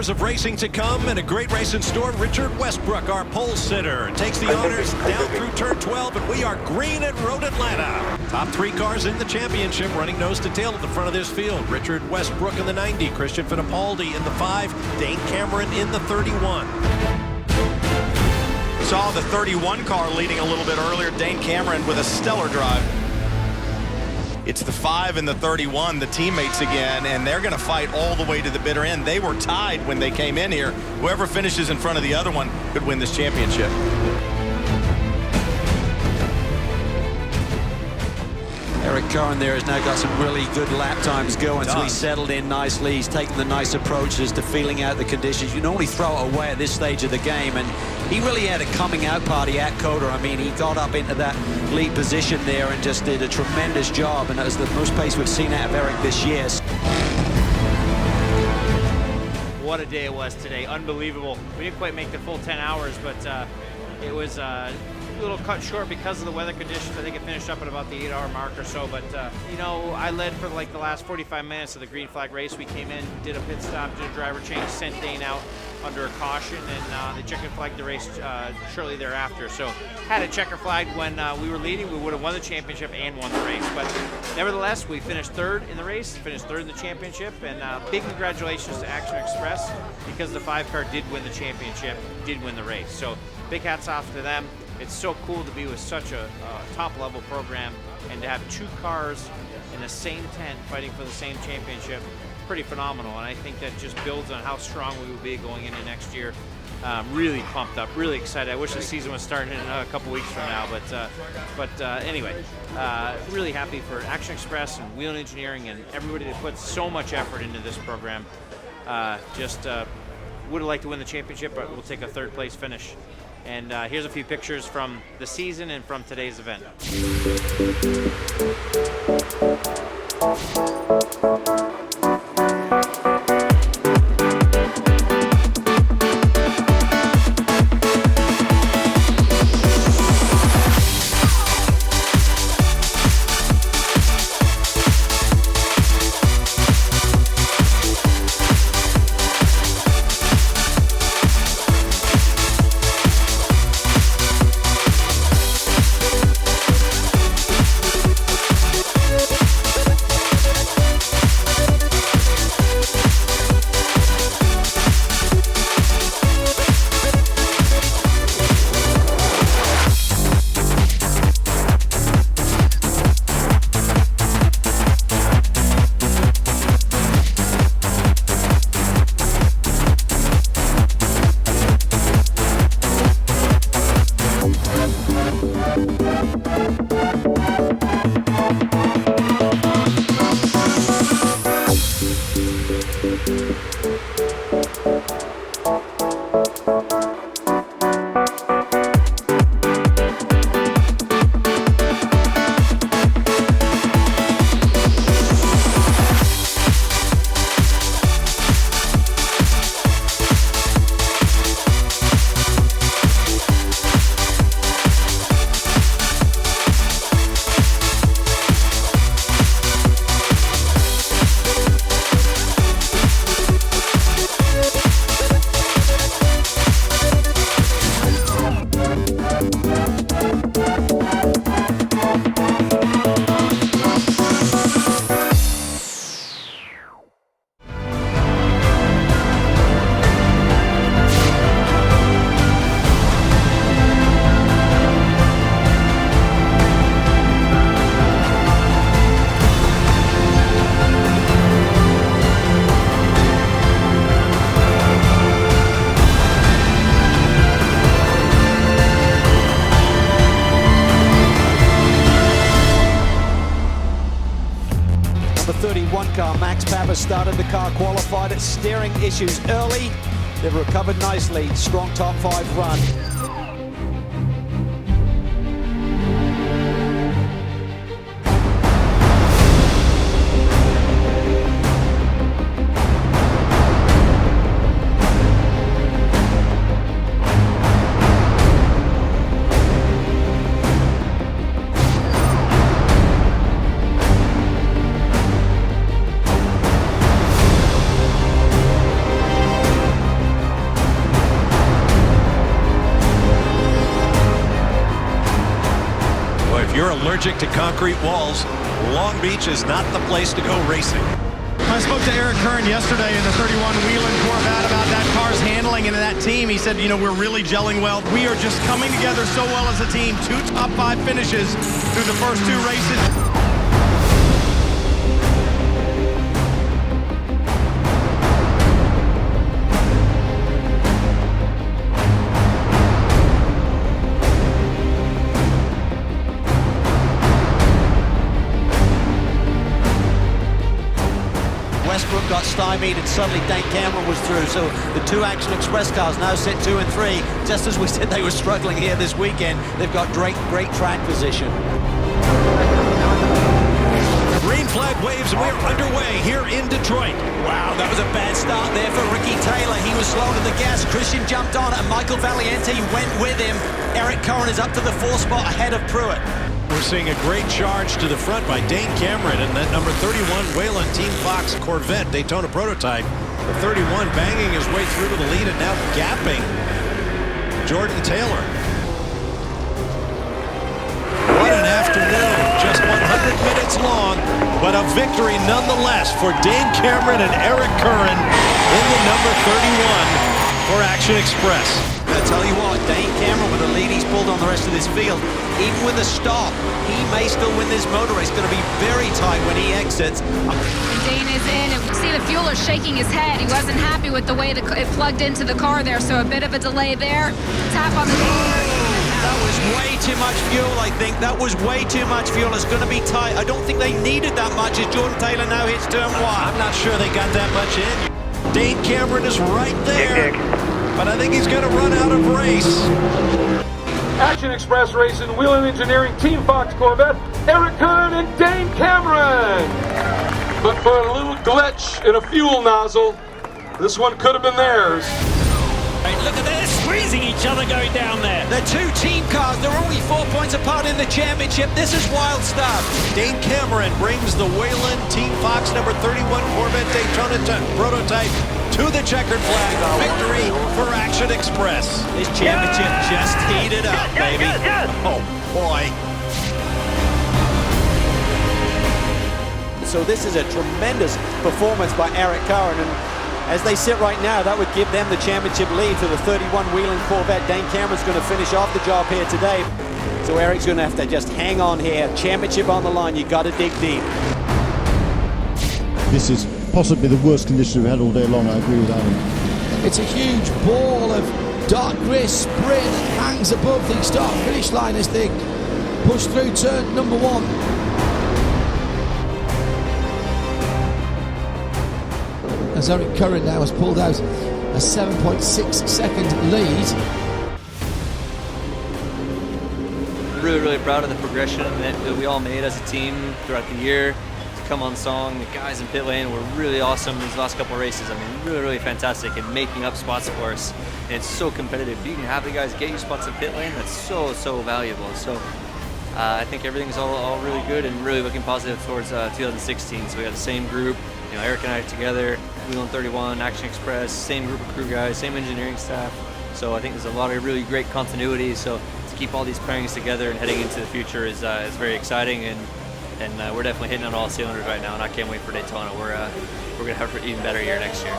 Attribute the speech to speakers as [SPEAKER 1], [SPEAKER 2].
[SPEAKER 1] hours of racing to come and a great race in store. Richard Westbrook, our pole sitter, takes the honors down through turn 12, and we are green at Road Atlanta. Top 3 cars in the championship running nose to tail at the front of this field. Richard Westbrook in the 90, Christian Fittipaldi in the 5, Dane Cameron in the 31.
[SPEAKER 2] Saw the 31 car leading a little bit earlier. Dane Cameron with a stellar drive. It's the 5 and the 31, the teammates again, and they're going to fight all the way to the bitter end. They were tied when they came in here. Whoever finishes in front of the other one could win this championship.
[SPEAKER 3] Eric Curran there has now got some really good lap times going, so he's settled in nicely. He's taken the nice approaches to feeling out the conditions. You normally throw it away at this stage of the game, and he really had a coming out party at Coda. I mean, he got up into that lead position there and just did a tremendous job, and that was the most pace we've seen out of Eric this year.
[SPEAKER 4] What a day it was today. Unbelievable. We didn't quite make the full 10 hours, but it was a little cut short because of the weather conditions. I think it finished up at about the 8-hour mark or so, but you know, I led for like the last 45 minutes of the green flag race. We came in, did a pit stop, did a driver change, sent Dane out under a caution, and they checker flagged the race shortly thereafter. So had a checker flag when we were leading, we would have won the championship and won the race, but nevertheless we finished 3rd in the race, finished 3rd in the championship, and big congratulations to Action Express, because the 5 car did win the championship, did win the race. So big hats off to them. It's so cool to be with such a top-level program and to have 2 cars in the same tent fighting for the same championship. Pretty phenomenal, and I think that just builds on how strong we will be going into next year. Really pumped up, really excited. I wish the season was starting in a couple weeks from now, but anyway, really happy for Action Express and Whelen Engineering and everybody that puts so much effort into this program. Would have liked to win the championship, but we'll take a 3rd place finish. And here's a few pictures from the season and from today's event.
[SPEAKER 3] Number 31 car, Max Papis, started the car, qualified it, steering issues early. They've recovered nicely, strong top 5 run.
[SPEAKER 1] allergic to concrete walls, Long Beach is not the place to go racing.
[SPEAKER 2] I spoke to Eric Curran yesterday in the 31 Whelen Corvette about that car's handling and that team. He said, you know, we're really gelling well. We are just coming together so well as a team. 2 top 5 finishes through the first 2 races.
[SPEAKER 3] Got stymied and suddenly Dane Cameron was through, so the 2 Action Express cars now sit 2 and 3. Just as we said they were struggling here this weekend, they've got great track position.
[SPEAKER 1] Green flag waves and we're underway here in Detroit.
[SPEAKER 3] Wow, that was a bad start there for Ricky Taylor. He was slow to the gas. Christian jumped on and Michael Valiente went with him. Eric Curran is up to the 4th spot ahead of Pruitt.
[SPEAKER 1] We're seeing a great charge to the front by Dane Cameron and that number 31 Whelen Team Fox Corvette Daytona prototype. The 31 banging his way through to the lead and now gapping Jordan Taylor. What an afternoon. Just 100 minutes long, but a victory nonetheless for Dane Cameron and Eric Curran in the number 31 for Action Express.
[SPEAKER 3] I tell you what, Dane Cameron with the lead he's pulled on the rest of this field, even with a stop, he may still win this motor race. It's going to be very tight when he exits.
[SPEAKER 5] Dane is in, and we see the fueler shaking his head. He wasn't happy with the way it plugged into the car there, so a bit of a delay there. Tap on the
[SPEAKER 3] That was way too much fuel, I think. That was way too much fuel. It's going to be tight. I don't think they needed that much as Jordan Taylor now hits turn 1.
[SPEAKER 1] I'm not sure they got that much in. Dane Cameron is right there, but I think he's going to run out of race.
[SPEAKER 6] Action Express Racing, Whelen Engineering, Team Fox Corvette, Eric Curran and Dane Cameron. But for a little glitch in a fuel nozzle, this one could have been theirs.
[SPEAKER 3] Hey, look at this, squeezing each other going down there. They're 2 team cars. They're only 4 points apart in the championship. This is wild stuff.
[SPEAKER 1] Dane Cameron brings the Whelen Team Fox number 31 Corvette Daytona prototype to the checkered flag. Victory for Action Express.
[SPEAKER 3] This championship just heated up, baby.
[SPEAKER 1] Oh, boy.
[SPEAKER 3] So this is a tremendous performance by Eric Curran, and as they sit right now, that would give them the championship lead to the 31 Whelen Corvette. Dane Cameron's going to finish off the job here today. So Eric's going to have to just hang on here. Championship on the line. You got to dig deep.
[SPEAKER 7] This is possibly the worst condition we've had all day long. I agree with Alan.
[SPEAKER 8] It's a huge ball of dark grey spray that hangs above the start-finish line as they push through turn number 1. As Eric Curran now has pulled out a 7.6 second lead.
[SPEAKER 9] Really proud of the progression that we all made as a team throughout the year. To come on song, the guys in pit lane were really awesome these last couple of races. I mean, really fantastic in making up spots for us. And it's so competitive. If you can have the guys get you spots in pit lane, that's so valuable. So I think everything's all really good and really looking positive towards 2016. So we got the same group. You know, Eric and I together, Whelen 31, Action Express, same group of crew guys, same engineering staff. So I think there's a lot of really great continuity. So to keep all these pairings together and heading into the future is very exciting, and we're definitely hitting on all cylinders right now. And I can't wait for Daytona. We're gonna have an even better year next year.